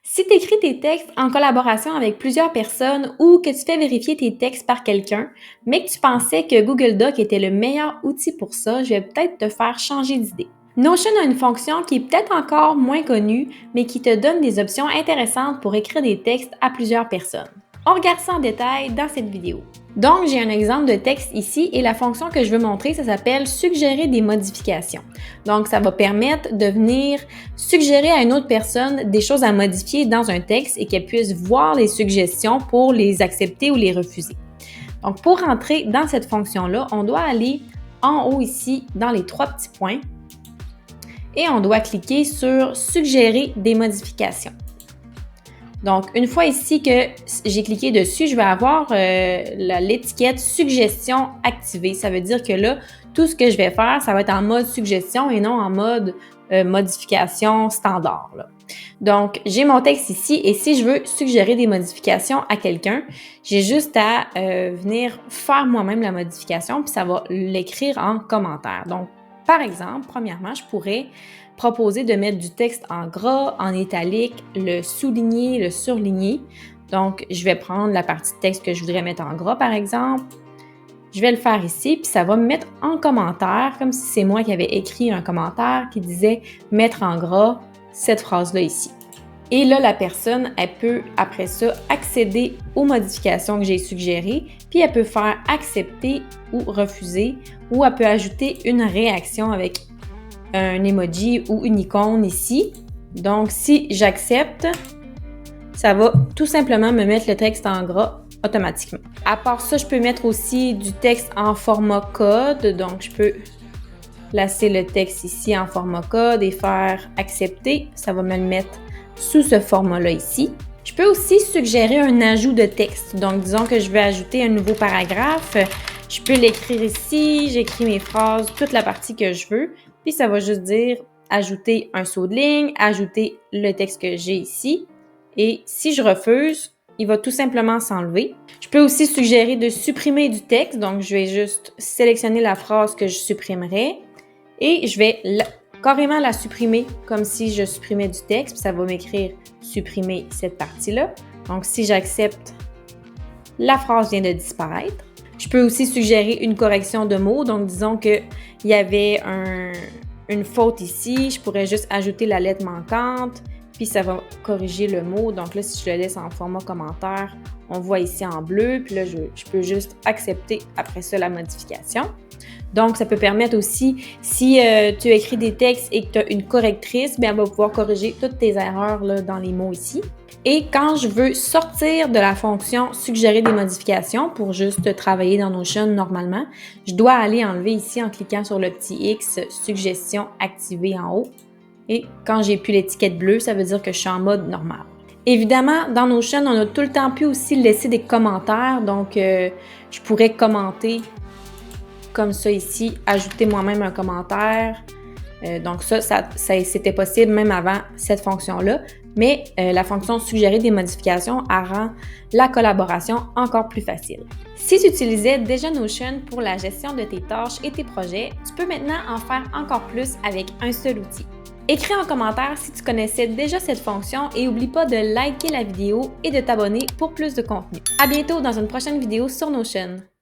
Si tu écris tes textes en collaboration avec plusieurs personnes ou que tu fais vérifier tes textes par quelqu'un, mais que tu pensais que Google Doc était le meilleur outil pour ça, je vais peut-être te faire changer d'idée. Notion a une fonction qui est peut-être encore moins connue, mais qui te donne des options intéressantes pour écrire des textes à plusieurs personnes. On regarde ça en détail dans cette vidéo. Donc, j'ai un exemple de texte ici et la fonction que je veux montrer, ça s'appelle suggérer des modifications. Donc, ça va permettre de venir suggérer à une autre personne des choses à modifier dans un texte et qu'elle puisse voir les suggestions pour les accepter ou les refuser. Donc, pour rentrer dans cette fonction-là, on doit aller en haut ici dans les trois petits points et on doit cliquer sur suggérer des modifications. Donc, une fois ici que j'ai cliqué dessus, je vais avoir l'étiquette suggestion activée. Ça veut dire que là, tout ce que je vais faire, ça va être en mode suggestion et non en mode modification standard, là. Donc, j'ai mon texte ici et si je veux suggérer des modifications à quelqu'un, j'ai juste à venir faire moi-même la modification puis ça va l'écrire en commentaire. Donc, par exemple, premièrement, je pourrais proposer de mettre du texte en gras, en italique, le souligner, le surligner. Donc, je vais prendre la partie de texte que je voudrais mettre en gras, par exemple. Je vais le faire ici, puis ça va me mettre en commentaire, comme si c'est moi qui avais écrit un commentaire qui disait « mettre en gras » cette phrase-là ici. Et là, la personne, elle peut, après ça, accéder aux modifications que j'ai suggérées, puis elle peut faire accepter ou refuser, ou elle peut ajouter une réaction avec un emoji ou une icône ici. Donc, si j'accepte, ça va tout simplement me mettre le texte en gras automatiquement. À part ça, je peux mettre aussi du texte en format code. Donc, je peux placer le texte ici en format code et faire accepter. Ça va me le mettre sous ce format-là ici. Je peux aussi suggérer un ajout de texte. Donc, disons que je veux ajouter un nouveau paragraphe. Je peux l'écrire ici, j'écris mes phrases, toute la partie que je veux. Puis, ça va juste dire ajouter un saut de ligne, ajouter le texte que j'ai ici. Et si je refuse, il va tout simplement s'enlever. Je peux aussi suggérer de supprimer du texte. Donc, je vais juste sélectionner la phrase que je supprimerai et je vais carrément la supprimer comme si je supprimais du texte. Puis ça va m'écrire « supprimer cette partie-là ». Donc, si j'accepte, la phrase vient de disparaître. Je peux aussi suggérer une correction de mots. Donc, disons qu'il y avait une faute ici. Je pourrais juste ajouter la lettre manquante. Puis ça va corriger le mot. Donc là, si je le laisse en format commentaire, on voit ici en bleu. Puis là, je peux juste accepter après ça la modification. Donc, ça peut permettre aussi, si tu écris des textes et que tu as une correctrice, bien, elle va pouvoir corriger toutes tes erreurs là, dans les mots ici. Et quand je veux sortir de la fonction « Suggérer des modifications » pour juste travailler dans Notion normalement, je dois aller enlever ici en cliquant sur le petit X « Suggestion activée » en haut. Et quand j'ai plus l'étiquette bleue, ça veut dire que je suis en mode normal. Évidemment, dans Notion, on a tout le temps pu aussi laisser des commentaires. Donc, je pourrais commenter comme ça ici, ajouter moi-même un commentaire. Donc ça c'était possible même avant cette fonction-là. Mais la fonction suggérer des modifications, elle rend la collaboration encore plus facile. Si tu utilisais déjà Notion pour la gestion de tes tâches et tes projets, tu peux maintenant en faire encore plus avec un seul outil. Écris en commentaire si tu connaissais déjà cette fonction et n'oublie pas de liker la vidéo et de t'abonner pour plus de contenu. À bientôt dans une prochaine vidéo sur Notion.